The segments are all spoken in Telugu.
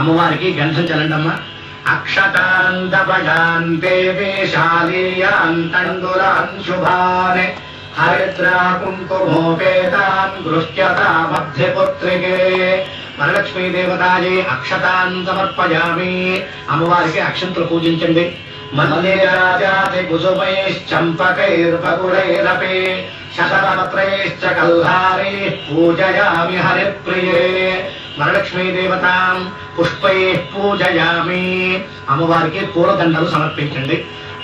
అమ్మవారికి గంధం చల్లండమ్మా. అక్షతాంతపజాంతే వేషాలీయాంతండులాన్ శుభాన్ హరిద్రా కుంకుమోపేతాన్ గృహ్యతామధ్యపుత్రికే. వరలక్ష్మీ దేవతాయే అక్షతాన్ సమర్పయామి. అమ్మవారికి అక్షంతలు పూజించండి. మల్లిరాజాతి కుసుమైశ్చంపకైర్బకులైరపి శతపత్రైశ్చ కల్హారైః పూజయామి హరిప్రియే. వరలక్ష్మీ దేవతాం పుష్పైః పూజయామి. అమ్మవారికి పూలదండలు సమర్పించండి.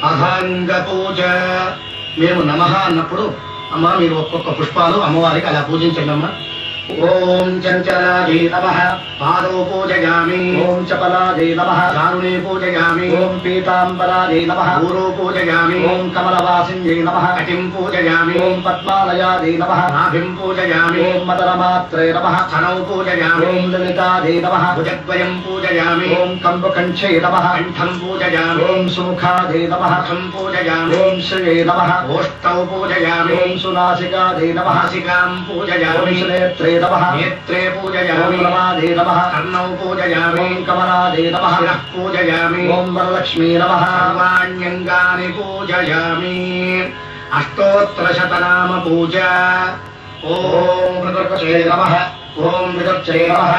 అభంగ పూజ. మేము నమః అన్నప్పుడు అమ్మ మీరు ఒక్కొక్క పుష్పాలు అమ్మవారికి అలా పూజించండి అమ్మ. ఓం చంచలాజీ నమః పాదౌ పూజయామి. ఓం చపలాజీ నమః చారుణే పూజయామి. ఓం పీతాంబరాజీ నమః ఊరో పూజయామి. ఓం కమలవాసిన్యై నమః కటిం పూజయామి. ఓం పద్మాలయాజీ నమః నాభిం పూజయామి. ఓం మదనమాత్రే నమః స్థనౌ పూజయామి. ఓం లలితాజీ నమః భుజద్వయం పూజయామి. ఓం కంబకంఠై నమః కంఠం పూజయామి. ఓం సుముఖాజీ నమః ముఖం పూజయామి. ఓం శ్రియై నమః ఓష్టౌ పూజయామి. ఓం సునాసికాజీ నమః నాసికాం పూజయామి. నేత్రే నమః నేత్రే పూజయామి. ప్రమాదే నమః కర్ణౌ పూజయామి. ఓం కమలాదే నమః శిరః పూజయామి. ఓం వరలక్ష్మీ నమః సర్వాణ్యంగాని పూజయామి. అష్టోత్తరశతనామ పూజ. ఓం రుద్రకృతే నమః. ఓం విదుర్చే నమః.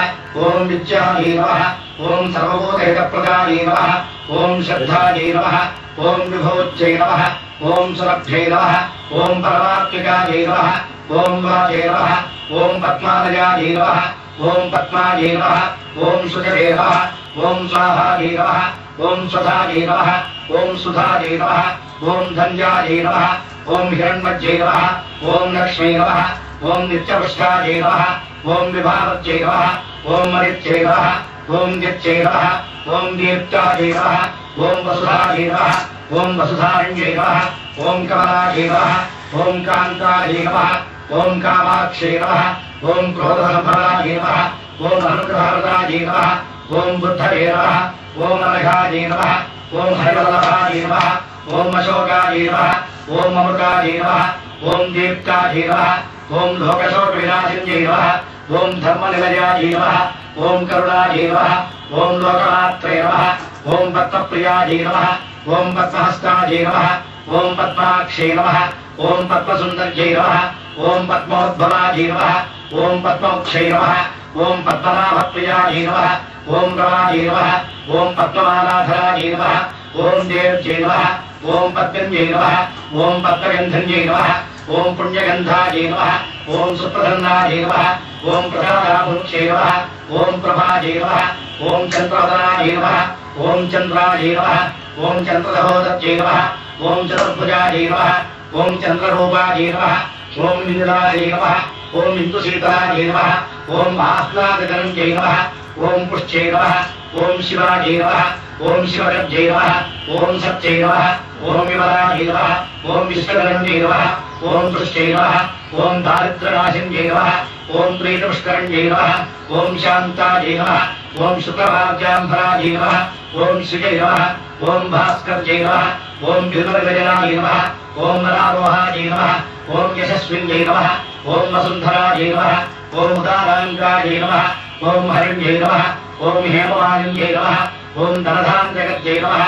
ఓం విద్యాయే నమః. ఓం సర్వభూతహితప్రదాయే నమః. ఓం శ్రద్ధాయే నమః. ఓం విభోజ్యై నమః. ఓం సురభ్యై నమః. ఓం పరమాత్మికాయే నమః. ఓం వాజే నమః. ఓం పద్మాలయాజే నమః. ఓం పద్మాజే నమః. ఓం సుజే నమః. ఓం స్వాహాజే నమః. ఓం స్వధాజే నమః. ఓం సుధాజే నమః. ఓం ధన్యాజే నమః. ఓం హిరణ్మజ్జే నమః. ఓం లక్ష్మీ నమః. ఓం నిత్యపుష్టాజే నమః. ఓం విభావజ్జే నమః. ఓం మరిత్యే నమః. ఓం దిత్యే నమః. ఓం దీప్తాజే నమః. ఓం వసుధాజే నమః. ఓం వసుధారణ్యే నమః. ఓం కమలాజే నమః. ఓం కాంతాజే నమః. ఓం కామాక్షే నమః. ఓం క్రోధసంభవాజే నమః. ఓం అనుగ్రహవృతాజే నమః. ఓం బుద్ధయే నమః. ఓం అనఘాజే నమః. ఓం హరివల్లభాజే నమః. ఓం అశోకాజే నమః. ఓం అమృతాజే నమః. ఓం దీప్తాజే నమః. ఓం లోకశోక వినాశిన్యై నమః. ఓం ధర్మనిలయాజే నమః. ఓం కరుణాజే నమః. ఓం లోకమాత్రే నమః. ఓం పద్మప్రియాజే నమః. ఓం పద్మహస్తాజే నమః. ఓం పద్మాక్షే నమః. ఓం పద్మసుందర్యై నమః. ఓం పద్మోద్భవాజే నమః. ఓం పద్మోక్షై నమః. ఓం పద్మనాభప్రియాజే నమః. ఓం రమాజే నమః. ఓం పద్మమాలాధరాజే నమః. ఓం దేవ్యై నమః. ఓం పద్మన్యై నమః. ఓం పద్మగంధన్యై నమః. ఓం పుణ్యగంధాజే నమః. ఓం సుప్రసన్నాజే నమః. ఓం ప్రసాదాముక్షే నమః. ఓం ప్రభాజే నమః. ఓం చంద్రవదనాజే నమః. ఓం చంద్రాజే నమః. ఓం చంద్రసహోదర్యై నమః. ఓం చతుర్భుజాజే నమః. ఓం చంద్రరూపాజే నమః. ఓం ఇంద్రాజే నమః. ఓం ఇందుశీతలాజే నమః. ఓం ఆహ్లాదకరంజై నమః. ఓం పుష్యై నమః. ఓం శివాజే నమః. ఓం శివగర్జై నమః. ఓం సత్యై నమః. ఓం విమలాజే నమః. ఓం విశ్వగరంజై నమః. ఓం దృష్ట్యై నమః. ఓం దారిద్ర్యనాశిన్యై నమః. ఓం ప్రీతపుష్కరంజై నమః. ఓం శాంతాజే నమః. ఓం శుక్రవాద్యాంబరాజే నమః. ఓం శ్రీజై నమః. ఓం భాస్కర్జై నమః. ఓం విమలగజనాజే నమః. ఓం నరారోహాజే నమః. ఓం యశస్విన్యై నమః. ఓం వసుంధరాజే నమః. ఓం ఉదారాంగాజే నమః. ఓం హరిణ్యై నమః. ఓం హేమవాణిన్యై నమః. ఓం ధనధాన్యగత్యై నమః.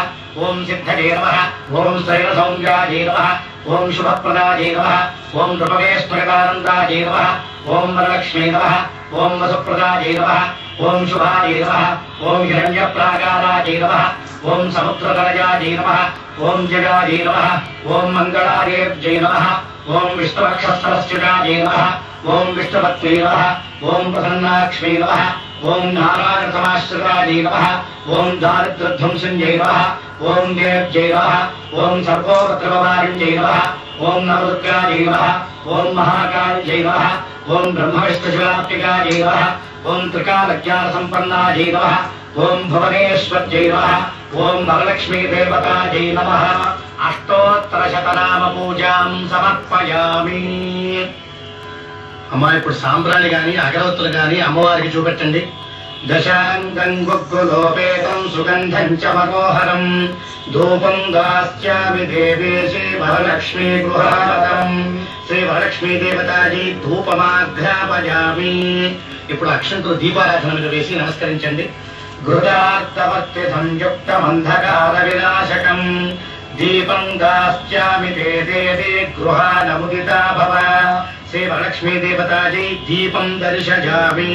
ఓం సిద్ధజే నమః. ఓం శ్రైలసౌమ్యాజే నమః. ఓం శుభప్రదాజే నమః. ఓం నృపవేష్మకానందాజే నమః. ఓం వరలక్ష్మీ నమః. ఓం వసుప్రదాజే నమః. ఓం శుభాజే నమః. ఓం హిరణ్యప్రాకారాజే నమః. ఓం సముద్రతనయాజే నమః. ఓం జగాజే నమః. ఓం మంగళాదేవ్యై నమః. ఓం విష్ణువక్షస్థలస్యుజాజే నమః. ఓం విష్ణుపత్వే నమః. ఓం ప్రసన్నాక్ష్మీ నమః. ఓం నారాయణసమాశ్రితాజే నమః. ఓం దారిద్ర్యధ్వంసంజై నమః. ఓం దేవ్యై నమః. ఓం సర్వోపద్రవవారిణ్యై నమః. ఓం నవదుర్గాజై నమః. ఓం మహాకాళిజై నమః. ఓం బ్రహ్మవిష్ణుశివాత్మికాజై నమః. ఓం త్రికాలజ్ఞానసంపన్నాజై నమః. ఓం భువనేశ్వర్జై నమః. ఓం వరలక్ష్మీ దేవతాజై నమః. అష్టోత్తరశతనామ పూజాం సమర్పయామి. అమ్మా ఇప్పుడు సాంబ్రాణి గాని అగరవత్తులు గాని అమ్మవారికి చూపెట్టండి. దశాంగం గుగ్గులోపేతం సుగంధం చ మనోహరం ధూపం దాస్యామి దేవీ శ్రీ వరలక్ష్మీ గృహావతం. శ్రీ వరలక్ష్మీ దేవతాజీ ధూపమాఘ్రాపయామి. ఇప్పుడు అక్షంతులు దీపారాధన మీద వేసి నమస్కరించండి. ఘృతార్థవత్తి సంయుక్తమంధకార వినాశకం దీపం దాస్యామి తే దేవి గృహానముదితా భవ. శ్రీ వరలక్ష్మీ దేవతాజీ దీపం దర్శయామి.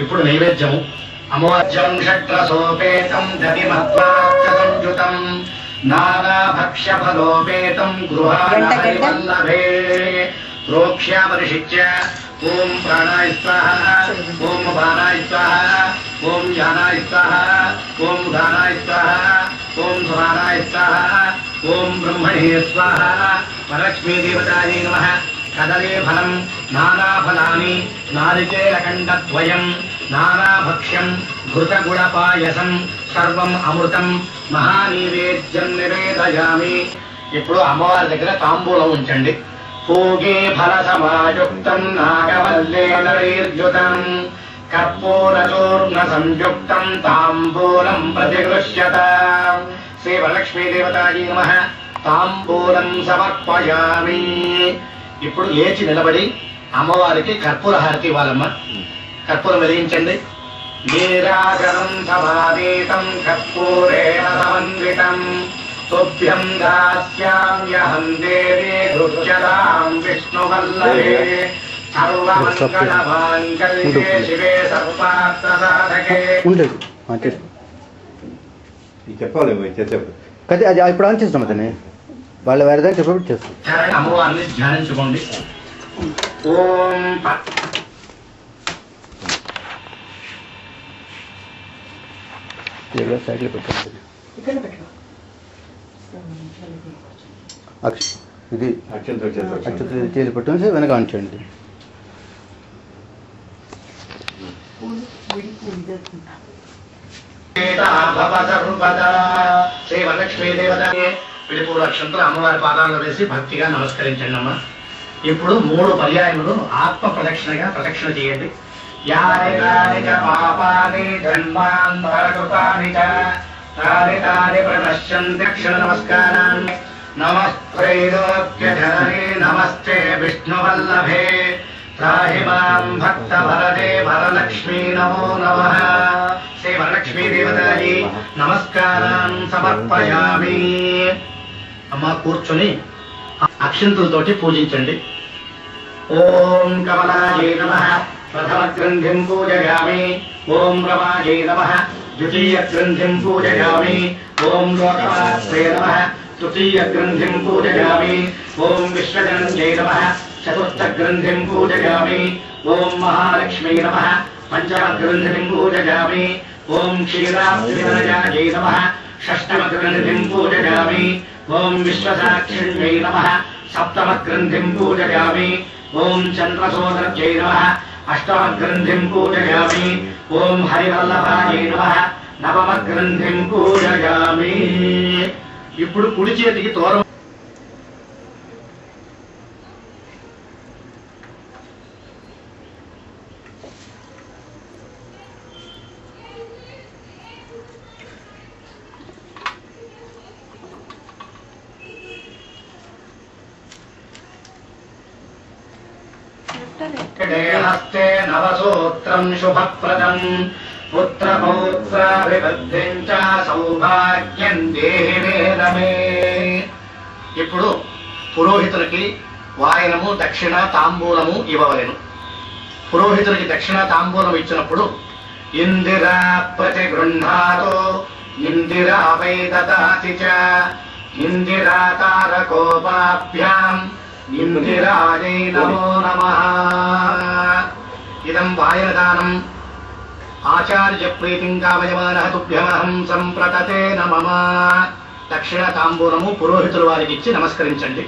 ఇప్పుడు నైవేద్యము అమోర్జం షట్రసోపేతం దధిమత్వార్చ సంయుతం నానాభక్ష్య ఫలోపేతం గృహానవల్లభే. ప్రోక్ష్యామరిషిచ్య ఓం ప్రాణాయ స్వాహ, ఓం అపానాయ స్వాహ, ఓం యానాయ స్వాహ, ఓం ఉదానాయ స్వాహ, ఓం సమానాయ స్వాహ, ఓం బ్రహ్మణే స్వాహ. వరలక్ష్మీ దేవతాయై నమః. కదలే ఫలం నానాఫలాని నారికేళఖండద్వయం నానాభక్ష్యం ఘృతగుడపాయసం సర్వం అమృతం మహానైవేద్యం నివేదయామి. ఇప్పుడు అమ్మవారి దగ్గర తాంబూలం ఉంచండి. పూగే ఫల సమాయుక్తం నాగవల్లేన నిర్యుతం కర్పూరచూర్ణ సంయుక్తం తాంబూలం ప్రతిగృహ్యత. శ్రీ వరలక్ష్మీ దేవతాయై నమః. తాంబూలం సమర్పయామి. ఇప్పుడు లేచి నిలబడి అమ్మవారికి కర్పూర హారతి ఇవ్వాలమ్మా. కర్పూరం వెలిగించండి. నీరాజనం సమాదీతం కర్పూరేణ సమన్వితం తుభ్యం దాస్యామ్యహం దేవి గృహ్యతాం విష్ణువల్లభే. సర్వమంగళమాంగళ్యే శివే సర్వార్థసాధకే. చెప్పాలి కదా అది ఇప్పుడు ఆన్ చేస్తాం అతనే వాళ్ళ వేరే దాన్ని చెప్పబట్టి చేస్తాం. అమ్మవారిని ధ్యానించుకోండి. ఓం సైడ్లో పెట్టండి. ఇది అక్షత చేసి పెట్టేసి వెనక ఉంచండి. శ్రీ వరలక్ష్మీ దేవత పిలుపు అక్షంతలు అమ్మవారి పాదాల్లో వేసి భక్తిగా నమస్కరించండి అమ్మ. ఇప్పుడు 3 పర్యాయములు ఆత్మ ప్రదక్షిణగా ప్రదక్షిణ చేయండి. యాని పాపాని జన్మాంతరకృతాని తాని తాని ప్రణశ్యంతి. దక్షిణ నమస్కారాన్ని. నమస్త్రైలోక్యధరణే నమస్తే విష్ణువల్లభే. త్రాహి మాం భక్త వరదే వరలక్ష్మీ నమో నమః. శ్రీ వరలక్ష్మీ దేవతాజీ నమస్కారాన్ సమర్పయామి. అమ్మ కూర్చొని అక్షంతులతోటి పూజించండి. ఓం కమలాయై నమః. ప్రథమ గ్రంథిం పూజయామి. ఓం రమాయై నమః. ద్వితీయ గ్రంథిం పూజయామి. ఓం లోకమాత్రే నమః. తృతీయ గ్రంథిం పూజయామి. ఓం విశ్వజనంజై నమః. చతుర్థ గ్రంథిం పూజయామి. ఓం మహాలక్ష్మీ నమః. పంచమ గ్రంథిం పూజయామి. ఓం క్షీరాబ్ధివినయాయై నమః. షష్టమ గ్రంథిం పూజయామి. ఓం విశ్వసాక్షిణ్యై నమః. సప్తమ గ్రంథిం పూజయామి. ఓం చంద్రసోదర్యై నమః. అష్టమ గ్రంథిం పూజయామి. ఓం హరివల్లభాయై నమః. నవమ గ్రంథిం పూజయామి. ఇప్పుడు కుడి చేతికి తోరం హస్తే నవసూత్రం శుభప్రదం పుత్రపౌత్రాభివృద్ధిం చ సౌభాగ్యం దేహి వేదమే. ఇప్పుడు పురోహితునికి వాయనము దక్షిణ తాంబూలము ఇవ్వవలెను. పురోహితునికి దక్షిణ తాంబూలం ఇచ్చినప్పుడు ఇందిరా ప్రతిగృహ్ణాతో ఇందిరా వై దదాతి చ ఇందిరా తారకోపాభ్యాం ఇందిరాజై నమో నమః. ఇదం వాయనదానం. ఆచార్య ప్రీతిం కామయమానః తుభ్యమహం సంప్రతతే నమః. దక్షిణ తాంబూలము పురోహితుల వారికి ఇచ్చి నమస్కరించండి.